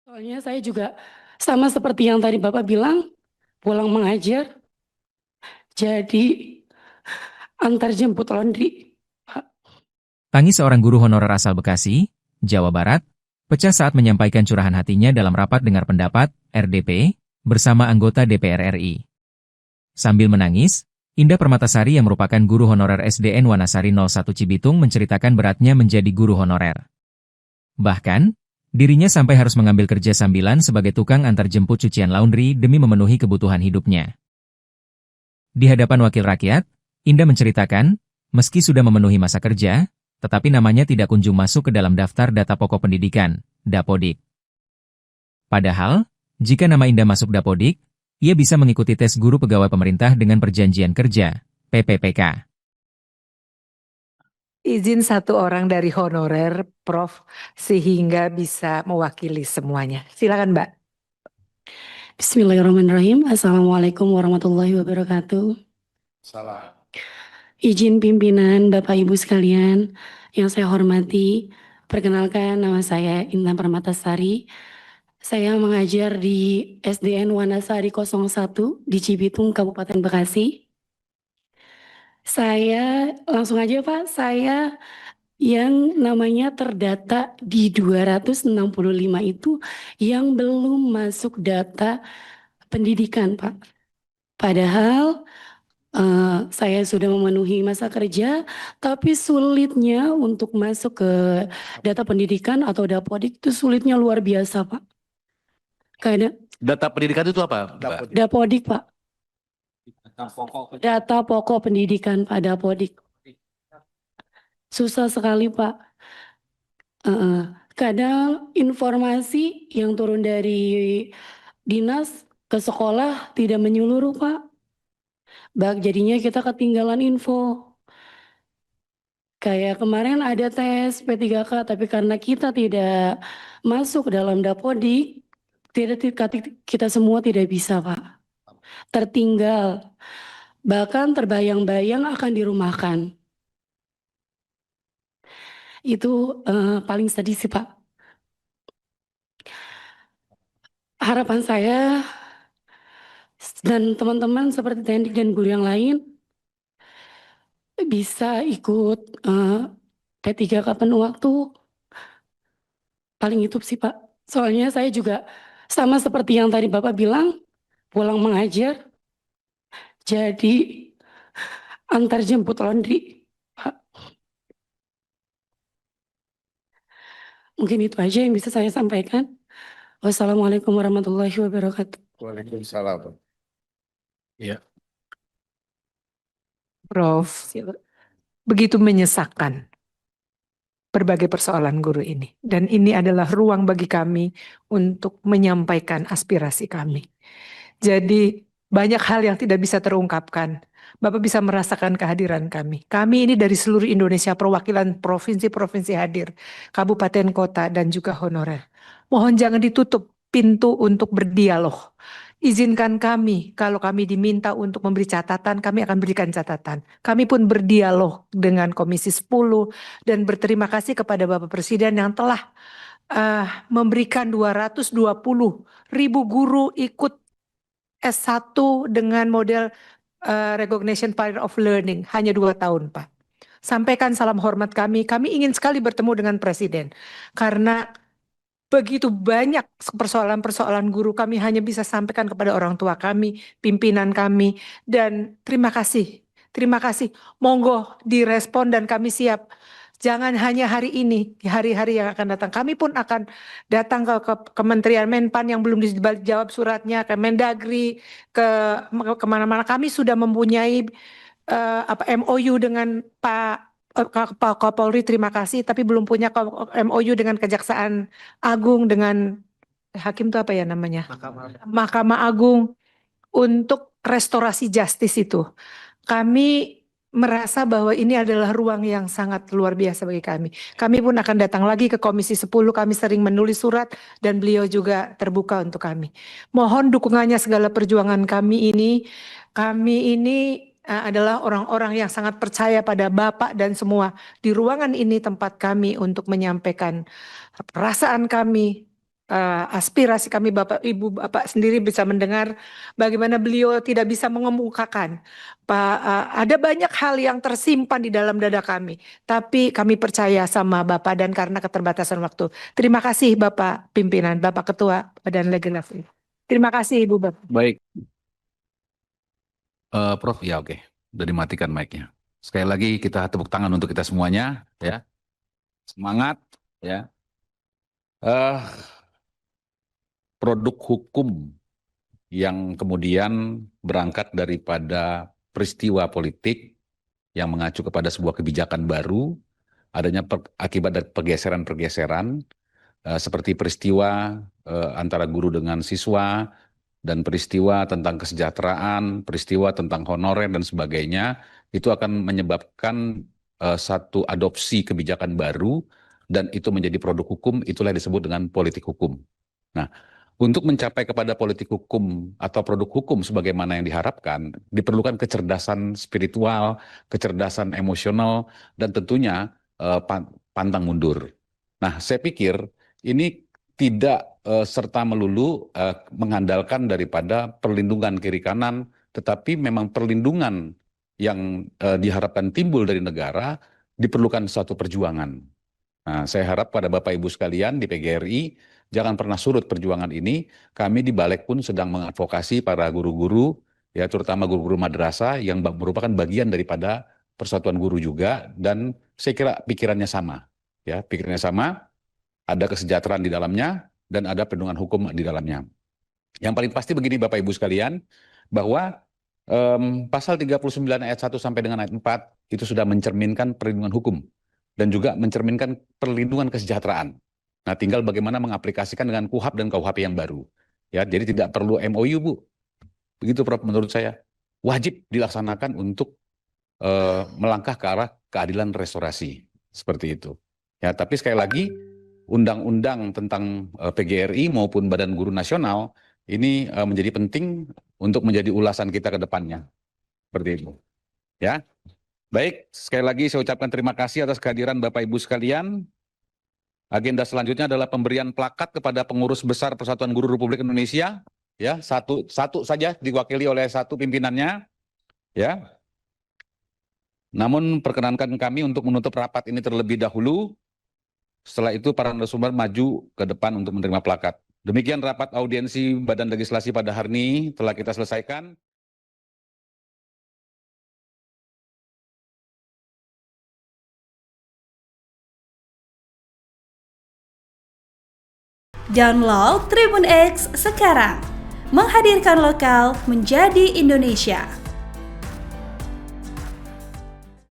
Soalnya saya juga sama seperti yang tadi Bapak bilang, pulang mengajar, jadi antar jemput laundry. Pak. Tangis seorang guru honorer asal Bekasi, Jawa Barat, pecah saat menyampaikan curahan hatinya dalam rapat dengar pendapat, RDP, bersama anggota DPR RI. Sambil menangis, Indah Permatasari yang merupakan guru honorer SDN Wanasari 01 Cibitung menceritakan beratnya menjadi guru honorer. Bahkan, dirinya sampai harus mengambil kerja sambilan sebagai tukang antar jemput cucian laundry demi memenuhi kebutuhan hidupnya. Di hadapan wakil rakyat, Indah menceritakan, meski sudah memenuhi masa kerja, tetapi namanya tidak kunjung masuk ke dalam daftar data pokok pendidikan, Dapodik. Padahal, jika nama Indah masuk Dapodik, ia bisa mengikuti tes guru pegawai pemerintah dengan perjanjian kerja, PPPK. Izin satu orang dari honorer, Prof, sehingga bisa mewakili semuanya. Silakan, Mbak. Bismillahirrahmanirrahim. Assalamualaikum warahmatullahi wabarakatuh. Salah. Izin pimpinan Bapak Ibu sekalian yang saya hormati, perkenalkan nama saya Indah Permatasari. Saya mengajar di SDN Wanasari 01 di Cibitung, Kabupaten Bekasi. Saya langsung aja Pak, saya yang namanya terdata di 265 itu yang belum masuk data pendidikan Pak. Padahal saya sudah memenuhi masa kerja, tapi sulitnya untuk masuk ke data pendidikan atau Dapodik itu sulitnya luar biasa Pak. Karena Data pendidikan itu apa, Mbak? Dapodik Pak, data pokok pendidikan Pak, Dapodik. Susah sekali Pak. Kadang informasi yang turun dari dinas ke sekolah tidak menyeluruh Pak. Jadinya kita ketinggalan info. Kayak kemarin ada tes P3K, tapi karena kita tidak masuk dalam Dapodik, kita semua tidak bisa Pak. Tertinggal. Bahkan terbayang-bayang akan dirumahkan. Itu paling sedih sih Pak. Harapan saya dan teman-teman seperti Tendik dan guru yang lain bisa ikut P3K penuh waktu. Paling itu sih Pak. Soalnya saya juga sama seperti yang tadi Bapak bilang, pulang mengajar, jadi antar jemput laundry. Pak. Mungkin itu aja yang bisa saya sampaikan. Wassalamualaikum warahmatullahi wabarakatuh. Waalaikumsalam. Iya. Prof, begitu menyesakan berbagai persoalan guru ini. Dan ini adalah ruang bagi kami untuk menyampaikan aspirasi kami. Jadi banyak hal yang tidak bisa terungkapkan. Bapak bisa merasakan kehadiran kami. Kami ini dari seluruh Indonesia, perwakilan provinsi-provinsi hadir, kabupaten, kota, dan juga honorer. Mohon jangan ditutup pintu untuk berdialog. Izinkan kami, kalau kami diminta untuk memberi catatan, kami akan berikan catatan. Kami pun berdialog dengan Komisi 10 dan berterima kasih kepada Bapak Presiden yang telah memberikan 220.000 guru ikut S1 dengan model Recognition Period of Learning, hanya 2 tahun Pak. Sampaikan salam hormat kami ingin sekali bertemu dengan Presiden, karena begitu banyak persoalan-persoalan guru kami hanya bisa sampaikan kepada orang tua kami, pimpinan kami, dan terima kasih. Terima kasih. Monggo direspon dan kami siap. Jangan hanya hari ini, di hari-hari yang akan datang. Kami pun akan datang ke Kementerian Menpan yang belum dijawab suratnya, ke Mendagri, kemana-mana. Kami sudah mempunyai MOU dengan Pak Kapolri, terima kasih, tapi belum punya MOU dengan Kejaksaan Agung, dengan hakim itu apa ya namanya? Mahkamah Agung untuk restorasi justice itu. Kami merasa bahwa ini adalah ruang yang sangat luar biasa bagi kami. Kami pun akan datang lagi ke Komisi 10, kami sering menulis surat dan beliau juga terbuka untuk kami. Mohon dukungannya segala perjuangan kami ini. Kami ini adalah orang-orang yang sangat percaya pada Bapak dan semua. Di ruangan ini tempat kami untuk menyampaikan perasaan kami, aspirasi kami, Bapak Ibu Bapak sendiri bisa mendengar bagaimana beliau tidak bisa mengemukakan. Ada banyak hal yang tersimpan di dalam dada kami, tapi kami percaya sama Bapak dan karena keterbatasan waktu. Terima kasih Bapak Pimpinan, Bapak Ketua Badan Legislasi. Terima kasih Ibu Bapak. Baik. Prof, ya oke. Udah dimatikan mic-nya. Sekali lagi kita tepuk tangan untuk kita semuanya, ya. Semangat, ya. Produk hukum yang kemudian berangkat daripada peristiwa politik yang mengacu kepada sebuah kebijakan baru, adanya akibat dari pergeseran-pergeseran, seperti peristiwa antara guru dengan siswa, dan peristiwa tentang kesejahteraan, peristiwa tentang honorer dan sebagainya, itu akan menyebabkan satu adopsi kebijakan baru, dan itu menjadi produk hukum, itulah yang disebut dengan politik hukum. Nah, untuk mencapai kepada politik hukum atau produk hukum sebagaimana yang diharapkan, diperlukan kecerdasan spiritual, kecerdasan emosional, dan tentunya pantang mundur. Nah, saya pikir ini tidak serta melulu mengandalkan daripada perlindungan kiri kanan, tetapi memang perlindungan yang diharapkan timbul dari negara diperlukan suatu perjuangan. Nah, saya harap pada Bapak Ibu sekalian di PGRI jangan pernah surut perjuangan ini. Kami di Balek pun sedang mengadvokasi para guru-guru, ya terutama guru-guru madrasah yang merupakan bagian daripada Persatuan Guru juga, dan saya kira pikirannya sama, ya pikirannya sama. Ada kesejahteraan di dalamnya dan ada perlindungan hukum di dalamnya. Yang paling pasti begini Bapak Ibu sekalian, bahwa pasal 39 ayat 1 sampai dengan ayat 4 itu sudah mencerminkan perlindungan hukum dan juga mencerminkan perlindungan kesejahteraan. Nah, tinggal bagaimana mengaplikasikan dengan KUHP dan KUHP yang baru. Ya, jadi tidak perlu MOU, Bu. Begitu Prof, menurut saya. Wajib dilaksanakan untuk melangkah ke arah keadilan restorasi. Seperti itu. Ya, tapi sekali lagi, undang-undang tentang PGRI maupun Badan Guru Nasional ini menjadi penting untuk menjadi ulasan kita ke depannya. Seperti itu. Ya. Baik, sekali lagi saya ucapkan terima kasih atas kehadiran Bapak Ibu sekalian. Agenda selanjutnya adalah pemberian plakat kepada pengurus besar Persatuan Guru Republik Indonesia. Ya, satu saja diwakili oleh satu pimpinannya. Ya. Namun perkenankan kami untuk menutup rapat ini terlebih dahulu. Setelah itu para narasumber maju ke depan untuk menerima plakat. Demikian rapat audiensi Badan Legislasi pada hari ini telah kita selesaikan. Download Tribun X sekarang, menghadirkan lokal menjadi Indonesia.